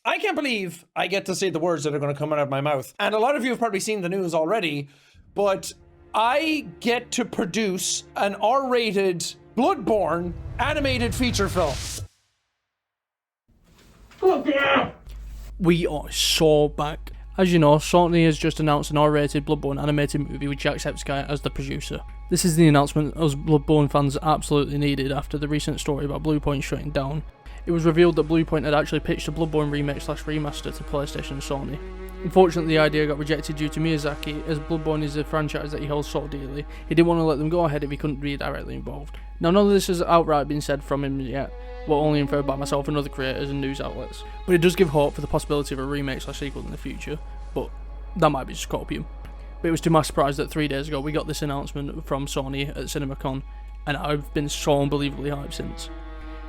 I can't believe I get to say the words that are going to come out of my mouth. And a lot of you have probably seen the news already, but I get to produce an R-rated BloodBorne animated feature film. We are so back. As you know, Sony has just announced an R-rated BloodBorne animated movie with Jacksepticeye as the producer. This is the announcement us BloodBorne fans absolutely needed after the recent story about Bluepoint shutting down. It was revealed that Bluepoint had actually pitched a BloodBorne remake/remaster to PlayStation and Sony. Unfortunately, the idea got rejected due to Miyazaki, as BloodBorne is a franchise that he holds so dearly. He didn't want to let them go ahead if he couldn't be directly involved. Now, none of this has outright been said from him yet, but only inferred by myself and other creators and news outlets. But it does give hope for the possibility of a remake/sequel in the future, but that might be just copium. But it was to my surprise that 3 days ago we got this announcement from Sony at CinemaCon, and I've been so unbelievably hyped since.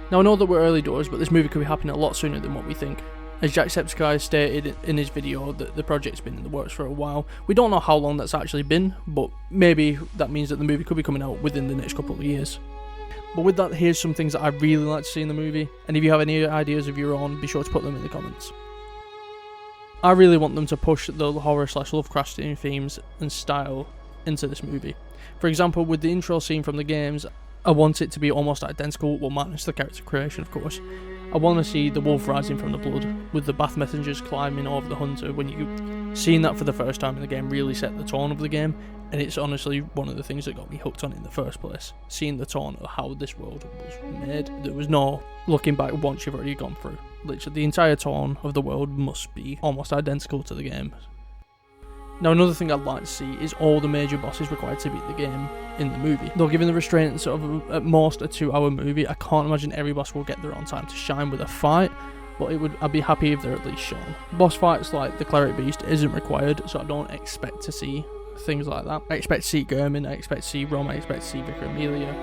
Now, I know that we're early doors, but this movie could be happening a lot sooner than what we think. As Jacksepticeye stated in his video that the project's been in the works for a while. We don't know how long that's actually been, but maybe that means that the movie could be coming out within the next couple of years. But with that, here's some things that I'd really like to see in the movie, and if you have any ideas of your own, be sure to put them in the comments. I really want them to push the horror/Lovecraftian themes and style into this movie. For example, with the intro scene from the games, I want it to be almost identical, well, minus the character creation, of course. I want to see the wolf rising from the blood, with the Bath messengers climbing over the hunter. Seeing that for the first time in the game really set the tone of the game, and it's honestly one of the things that got me hooked on it in the first place. Seeing the tone of how this world was made, there was no looking back once you've already gone through. Literally, the entire tone of the world must be almost identical to the game. Now, another thing I'd like to see is all the major bosses required to beat the game in the movie. Though given the restraints of at most a 2-hour movie, I can't imagine every boss will get their own time to shine with a fight, but I'd be happy if they're at least shown. Boss fights like the Cleric Beast isn't required, so I don't expect to see things like that. I expect to see German, I expect to see Rom, I expect to see Vicar Amelia.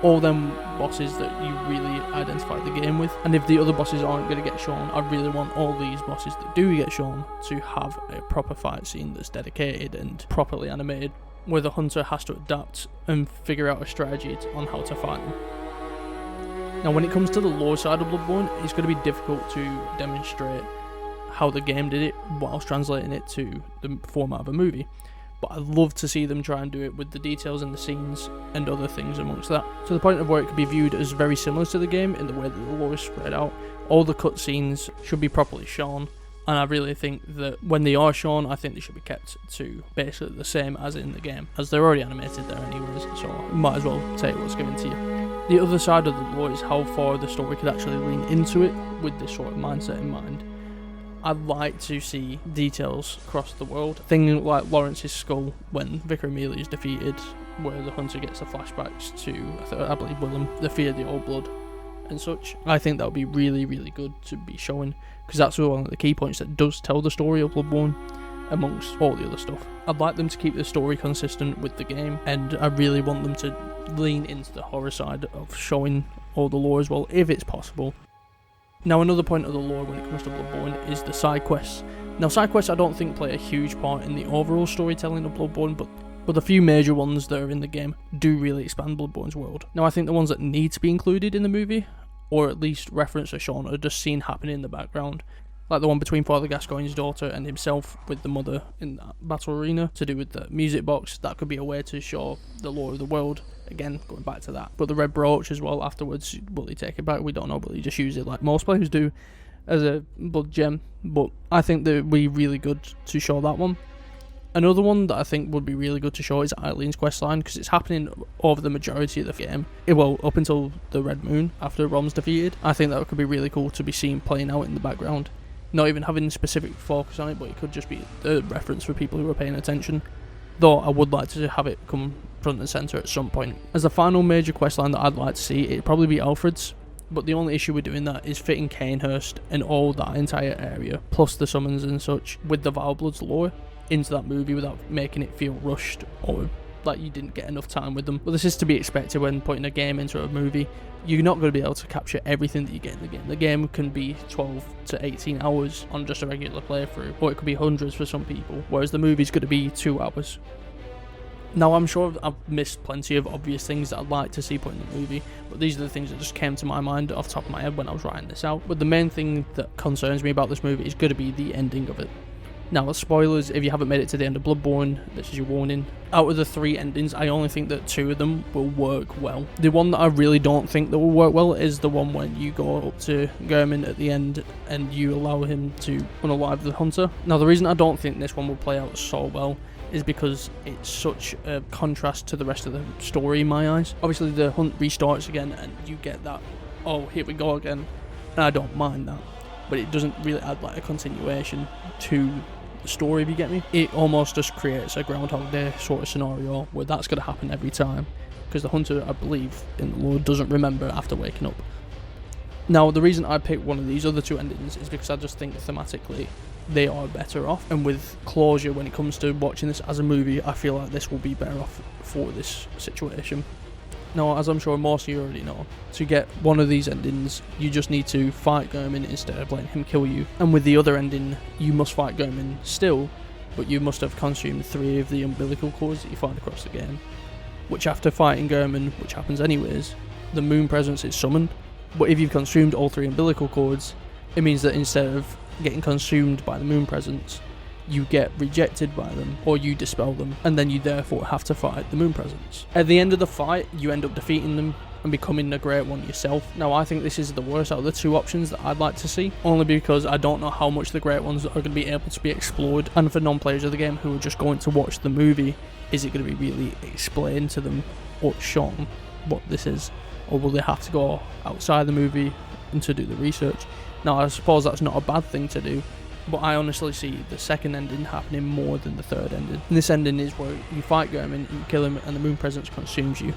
All them bosses that you really identify the game with. And if the other bosses aren't going to get shown, I really want all these bosses that do get shown to have a proper fight scene that's dedicated and properly animated, where the hunter has to adapt and figure out a strategy on how to fight them. Now, when it comes to the lore side of BloodBorne, it's going to be difficult to demonstrate how the game did it whilst translating it to the format of a movie. But I'd love to see them try and do it with the details in the scenes and other things amongst that, to the point of where it could be viewed as very similar to the game in the way that the lore is spread out. All the cutscenes should be properly shown, and I really think that when they are shown, I think they should be kept to basically the same as in the game, as they're already animated there anyways, so you might as well take what's given to you. The other side of the lore is how far the story could actually lean into it with this sort of mindset in mind. I'd like to see details across the world. Things like Lawrence's skull when Vicar Amelia is defeated, where the hunter gets the flashbacks to, I believe, Willem, the fear of the old blood and such. I think that would be really, really good to be showing, because that's one of the key points that does tell the story of BloodBorne amongst all the other stuff. I'd like them to keep the story consistent with the game, and I really want them to lean into the horror side of showing all the lore as well, if it's possible. Now, another point of the lore when it comes to BloodBorne is the side quests. Now, side quests I don't think play a huge part in the overall storytelling of BloodBorne, but the few major ones that are in the game do really expand BloodBorne's world. Now, I think the ones that need to be included in the movie, or at least referenced or shown, are just seen happening in the background. Like the one between Father Gascoigne's daughter and himself with the mother in that battle arena, to do with the music box. That could be a way to show the lore of the world. Again, going back to that. But the red brooch as well afterwards, will he take it back? We don't know, but he just use it like most players do as a blood gem. But I think that would be really good to show that one. Another one that I think would be really good to show is Eileen's questline, because it's happening over the majority of the game. Well, up until the Red Moon, after Rom's defeated. I think that could be really cool to be seen playing out in the background. Not even having specific focus on it, but it could just be a reference for people who are paying attention. Though I would like to have it come front and centre at some point. As the final major questline that I'd like to see, it'd probably be Alfred's. But the only issue with doing that is fitting Cainhurst and all that entire area, plus the summons and such, with the Vile Bloods lore, into that movie without making it feel rushed or like you didn't get enough time with them. But this is to be expected when putting a game into a movie. You're not going to be able to capture everything that you get in the game. The game can be 12 to 18 hours on just a regular playthrough, or it could be hundreds for some people, whereas the movie's going to be 2 hours. Now, I'm sure I've missed plenty of obvious things that I'd like to see put in the movie, but these are the things that just came to my mind off the top of my head when I was writing this out. But the main thing that concerns me about this movie is going to be the ending of it. Now, spoilers, if you haven't made it to the end of Bloodborne, this is your warning. Out of the 3 endings, I only think that 2 of them will work well. The one that I really don't think that will work well is the one when you go up to Gehrman at the end and you allow him to unalive the hunter. Now, the reason I don't think this one will play out so well is because it's such a contrast to the rest of the story in my eyes. Obviously, the hunt restarts again and you get that, oh, here we go again, and I don't mind that. But it doesn't really add like a continuation to the story, if you get me. It almost just creates a Groundhog Day sort of scenario where that's going to happen every time, because the hunter, I believe in the lore, doesn't remember after waking up. Now, the reason I picked one of these other 2 endings is because I just think thematically they are better off, and with closure when it comes to watching this as a movie, I feel like this will be better off for this situation. Now, as I'm sure most of you already know, to get one of these endings, you just need to fight Gehrman instead of letting him kill you. And with the other ending, you must fight Gehrman still, but you must have consumed 3 of the umbilical cords that you find across the game. Which after fighting Gehrman, which happens anyways, the moon presence is summoned. But if you've consumed all 3 umbilical cords, it means that instead of getting consumed by the moon presence, you get rejected by them, or you dispel them, and then you therefore have to fight the moon presence. At the end of the fight, you end up defeating them and becoming a Great One yourself. Now, I think this is the worst out of the 2 options that I'd like to see, only because I don't know how much the Great Ones are going to be able to be explored, and for non-players of the game who are just going to watch the movie, is it going to be really explained to them or shown what this is, or will they have to go outside the movie and to do the research? Now, I suppose that's not a bad thing to do, but I honestly see the second ending happening more than the third ending. And this ending is where you fight Gehrman and you kill him and the moon presence consumes you.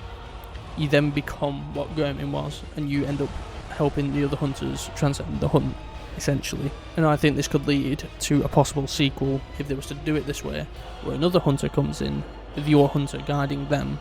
You then become what Gehrman was, and you end up helping the other hunters transcend the hunt, essentially. And I think this could lead to a possible sequel, if they was to do it this way, where another hunter comes in, with your hunter guiding them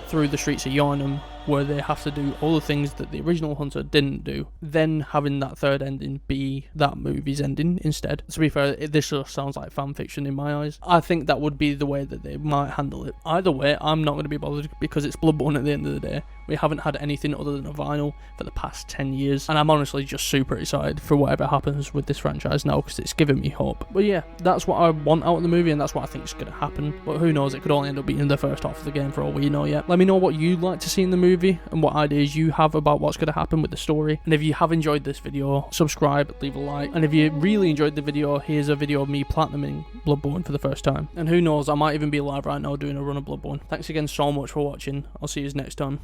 through the streets of Yharnam, where they have to do all the things that the original hunter didn't do, then having that third ending be that movie's ending instead. To be fair, this just sounds like fan fiction in my eyes. I think that would be the way that they might handle it. Either way, I'm not going to be bothered, because it's Bloodborne at the end of the day. We haven't had anything other than a vinyl for the past 10 years, and I'm honestly just super excited for whatever happens with this franchise now, because it's giving me hope. But yeah, that's what I want out of the movie, and that's what I think is going to happen. But who knows, it could only end up being the first half of the game for all we know yet. Let me know what you'd like to see in the movie, and what ideas you have about what's going to happen with the story. And if you have enjoyed this video, subscribe, leave a like, and if you really enjoyed the video, here's a video of me platinuming Bloodborne for the first time. And who knows, I might even be live right now doing a run of Bloodborne. Thanks again so much for watching. I'll see you next time.